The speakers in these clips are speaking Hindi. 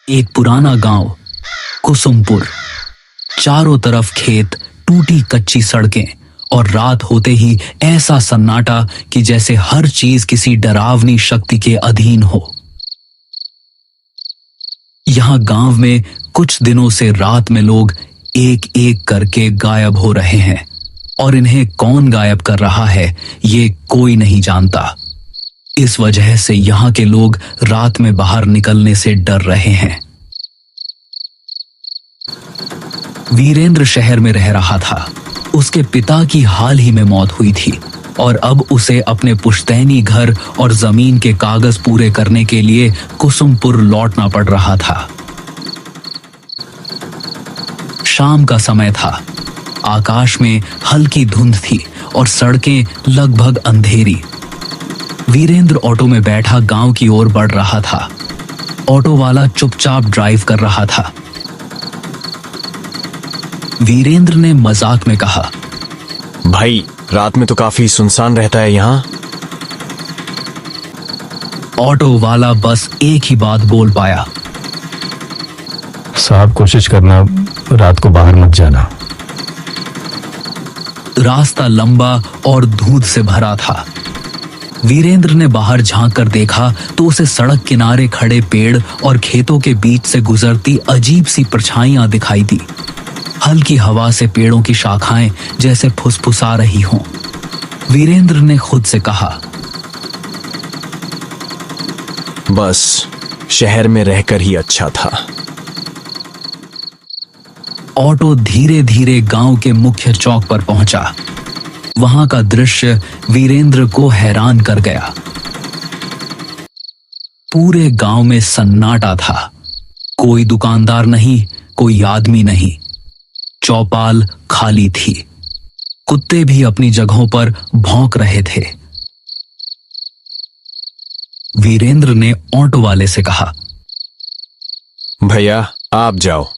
एक पुराना गांव, कुसुमपुर। चारों तरफ खेत, टूटी कच्ची सड़कें और रात होते ही ऐसा सन्नाटा कि जैसे हर चीज किसी डरावनी शक्ति के अधीन हो। यहां गांव में कुछ दिनों से रात में लोग एक एक करके गायब हो रहे हैं और इन्हें कौन गायब कर रहा है ये कोई नहीं जानता। इस वजह से यहां के लोग रात में बाहर निकलने से डर रहे हैं। वीरेंद्र शहर में रह रहा था। उसके पिता की हाल ही में मौत हुई थी और अब उसे अपने पुश्तैनी घर और जमीन के कागज पूरे करने के लिए कुसुमपुर लौटना पड़ रहा था। शाम का समय था। आकाश में हल्की धुंध थी और सड़कें लगभग अंधेरी। वीरेंद्र ऑटो में बैठा गांव की ओर बढ़ रहा था। ऑटो वाला चुपचाप ड्राइव कर रहा था। वीरेंद्र ने मजाक में कहा, भाई रात में तो काफी सुनसान रहता है यहाँ। ऑटो वाला बस एक ही बात बोल पाया, साहब कोशिश करना रात को बाहर मत जाना। रास्ता लंबा और धूंध से भरा था। वीरेंद्र ने बाहर झांक कर देखा तो उसे सड़क किनारे खड़े पेड़ और खेतों के बीच से गुजरती अजीब सी परछाइयां दिखाई दी। हल्की हवा से पेड़ों की शाखाएं जैसे फुसफुसा रही हों। वीरेंद्र ने खुद से कहा, बस शहर में रहकर ही अच्छा था। ऑटो धीरे धीरे गांव के मुख्य चौक पर पहुंचा। वहां का दृश्य वीरेंद्र को हैरान कर गया। पूरे गांव में सन्नाटा था। कोई दुकानदार नहीं, कोई आदमी नहीं। चौपाल खाली थी। कुत्ते भी अपनी जगहों पर भौंक रहे थे। वीरेंद्र ने ऑटो वाले से कहा, भैया आप जाओ।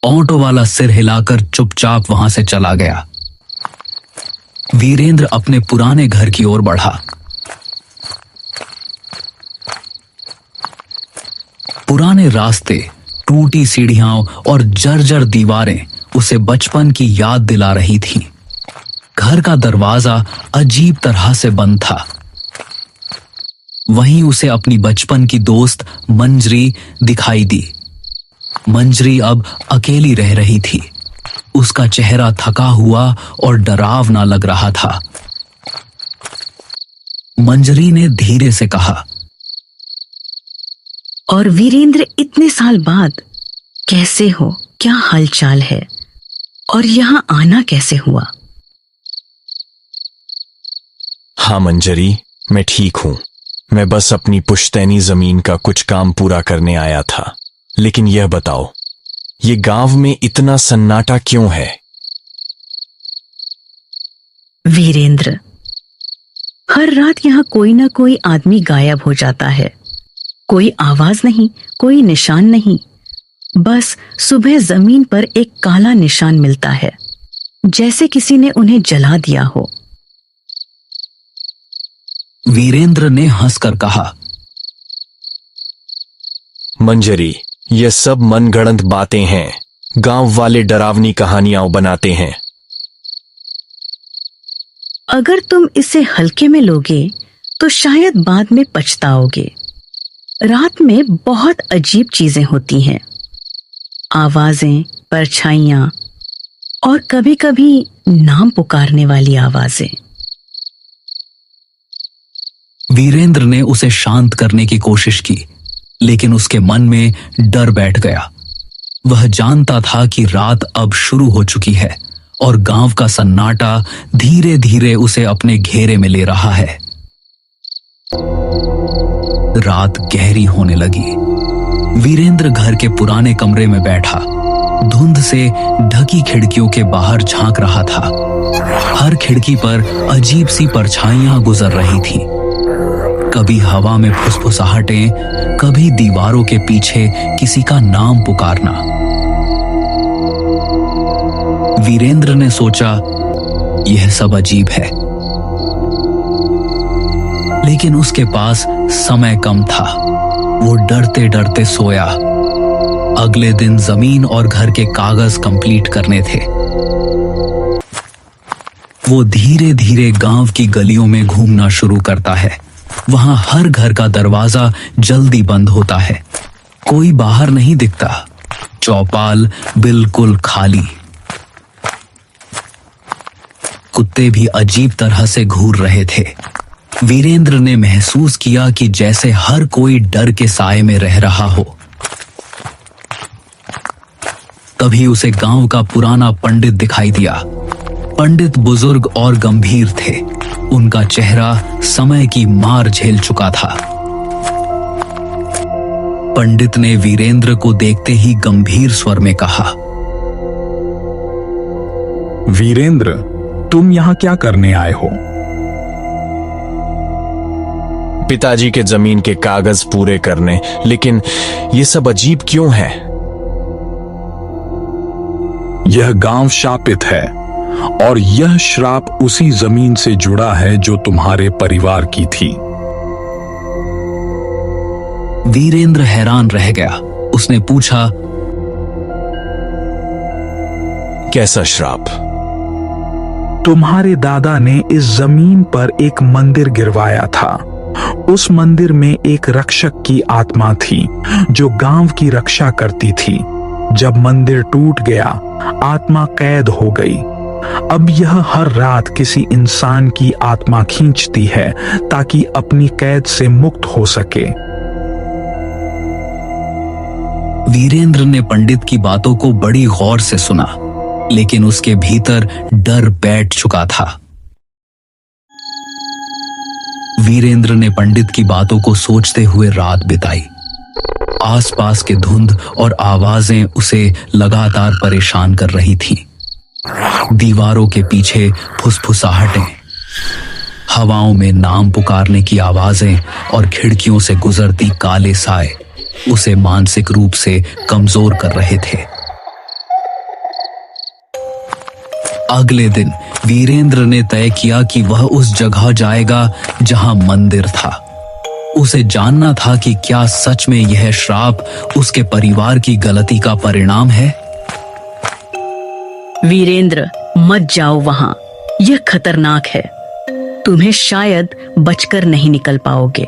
ऑटो वाला सिर हिलाकर चुपचाप वहां से चला गया। वीरेंद्र अपने पुराने घर की ओर बढ़ा। पुराने रास्ते, टूटी सीढ़ियां और जर्जर दीवारें उसे बचपन की याद दिला रही थीं। घर का दरवाजा अजीब तरह से बंद था। वहीं उसे अपनी बचपन की दोस्त मंजरी दिखाई दी। मंजरी अब अकेली रह रही थी। उसका चेहरा थका हुआ और डरावना लग रहा था। मंजरी ने धीरे से कहा, और वीरेंद्र इतने साल बाद कैसे हो? क्या हालचाल है? और यहां आना कैसे हुआ? हाँ मंजरी, मैं ठीक हूं। मैं बस अपनी पुश्तैनी जमीन का कुछ काम पूरा करने आया था। लेकिन यह बताओ, ये गांव में इतना सन्नाटा क्यों है? वीरेंद्र, हर रात यहाँ कोई ना कोई आदमी गायब हो जाता है। कोई आवाज नहीं, कोई निशान नहीं। बस सुबह जमीन पर एक काला निशान मिलता है, जैसे किसी ने उन्हें जला दिया हो। वीरेंद्र ने हंसकर कहा, मंजरी, ये सब मनगढ़ंत बातें हैं। गांव वाले डरावनी कहानियां बनाते हैं। अगर तुम इसे हल्के में लोगे तो शायद बाद में पछताओगे। रात में बहुत अजीब चीजें होती हैं। आवाजें, परछाइयां और कभी-कभी नाम पुकारने वाली आवाजें। वीरेंद्र ने उसे शांत करने की कोशिश की, लेकिन उसके मन में डर बैठ गया। वह जानता था कि रात अब शुरू हो चुकी है और गांव का सन्नाटा धीरे धीरे उसे अपने घेरे में ले रहा है। रात गहरी होने लगी। वीरेंद्र घर के पुराने कमरे में बैठा धुंध से ढकी खिड़कियों के बाहर झांक रहा था। हर खिड़की पर अजीब सी परछाइयां गुजर रही थीं। कभी हवा में फुसफुसाहटें, कभी दीवारों के पीछे किसी का नाम पुकारना। वीरेंद्र ने सोचा, यह सब अजीब है। लेकिन उसके पास समय कम था। वो डरते डरते सोया। अगले दिन जमीन और घर के कागज कंप्लीट करने थे। वो धीरे धीरे गांव की गलियों में घूमना शुरू करता है। वहां हर घर का दरवाजा जल्दी बंद होता है। कोई बाहर नहीं दिखता। चौपाल बिल्कुल खाली। कुत्ते भी अजीब तरह से घूर रहे थे। वीरेंद्र ने महसूस किया कि जैसे हर कोई डर के साए में रह रहा हो। तभी उसे गांव का पुराना पंडित दिखाई दिया। पंडित बुजुर्ग और गंभीर थे। उनका चेहरा समय की मार झेल चुका था। पंडित ने वीरेंद्र को देखते ही गंभीर स्वर में कहा, वीरेंद्र, तुम यहां क्या करने आए हो? पिताजी के जमीन के कागज पूरे करने, लेकिन ये सब अजीब क्यों है? यह गांव शापित है और यह श्राप उसी जमीन से जुड़ा है जो तुम्हारे परिवार की थी। वीरेंद्र हैरान रह गया। उसने पूछा, कैसा श्राप? तुम्हारे दादा ने इस जमीन पर एक मंदिर गिरवाया था। उस मंदिर में एक रक्षक की आत्मा थी जो गांव की रक्षा करती थी। जब मंदिर टूट गया, आत्मा कैद हो गई। अब यह हर रात किसी इंसान की आत्मा खींचती है ताकि अपनी कैद से मुक्त हो सके। वीरेंद्र ने पंडित की बातों को बड़ी गौर से सुना, लेकिन उसके भीतर डर बैठ चुका था। वीरेंद्र ने पंडित की बातों को सोचते हुए रात बिताई। आसपास के धुंध और आवाजें उसे लगातार परेशान कर रही थीं। दीवारों के पीछे फुसफुसाहटें, हवाओं में नाम पुकारने की आवाजें और खिड़कियों से गुजरती काले साए उसे मानसिक रूप से कमजोर कर रहे थे। अगले दिन वीरेंद्र ने तय किया कि वह उस जगह जाएगा जहां मंदिर था। उसे जानना था कि क्या सच में यह श्राप उसके परिवार की गलती का परिणाम है। वीरेंद्र, मत जाओ वहां। यह खतरनाक है। तुम्हें शायद बचकर नहीं निकल पाओगे।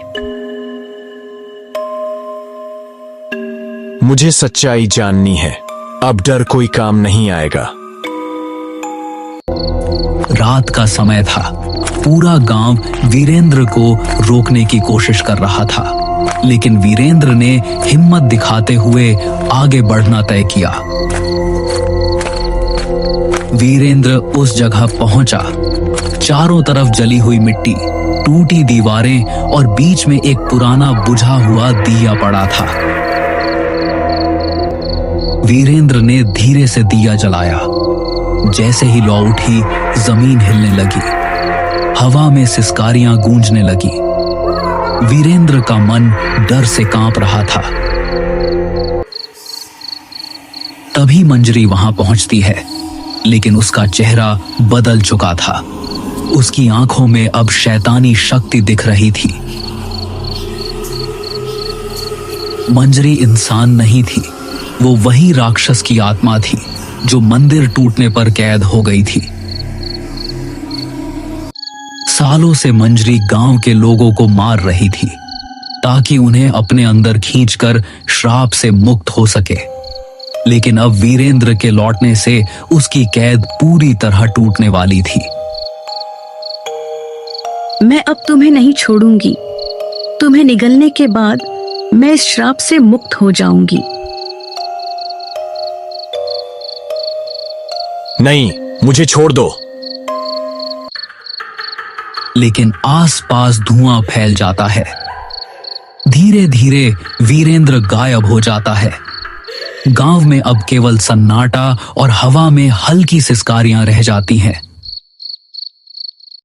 मुझे सच्चाई जाननी है। अब डर कोई काम नहीं आएगा। रात का समय था। पूरा गांव वीरेंद्र को रोकने की कोशिश कर रहा था, लेकिन वीरेंद्र ने हिम्मत दिखाते हुए आगे बढ़ना तय किया। वीरेंद्र उस जगह पहुंचा। चारों तरफ जली हुई मिट्टी, टूटी दीवारें और बीच में एक पुराना बुझा हुआ दिया पड़ा था। वीरेंद्र ने धीरे से दिया जलाया। जैसे ही लौ उठी, जमीन हिलने लगी। हवा में सिसकारियां गूंजने लगी। वीरेंद्र का मन डर से कांप रहा था। तभी मंजरी वहां पहुंचती है, लेकिन उसका चेहरा बदल चुका था। उसकी आंखों में अब शैतानी शक्ति दिख रही थी। मंजरी इंसान नहीं थी। वो वही राक्षस की आत्मा थी जो मंदिर टूटने पर कैद हो गई थी। सालों से मंजरी गांव के लोगों को मार रही थी ताकि उन्हें अपने अंदर खींचकर श्राप से मुक्त हो सके। लेकिन अब वीरेंद्र के लौटने से उसकी कैद पूरी तरह टूटने वाली थी। मैं अब तुम्हें नहीं छोड़ूंगी। तुम्हें निगलने के बाद मैं इस श्राप से मुक्त हो जाऊंगी। नहीं, मुझे छोड़ दो। लेकिन आसपास धुआं फैल जाता है। धीरे धीरे वीरेंद्र गायब हो जाता है। गांव में अब केवल सन्नाटा और हवा में हल्की सिसकारियां रह जाती हैं।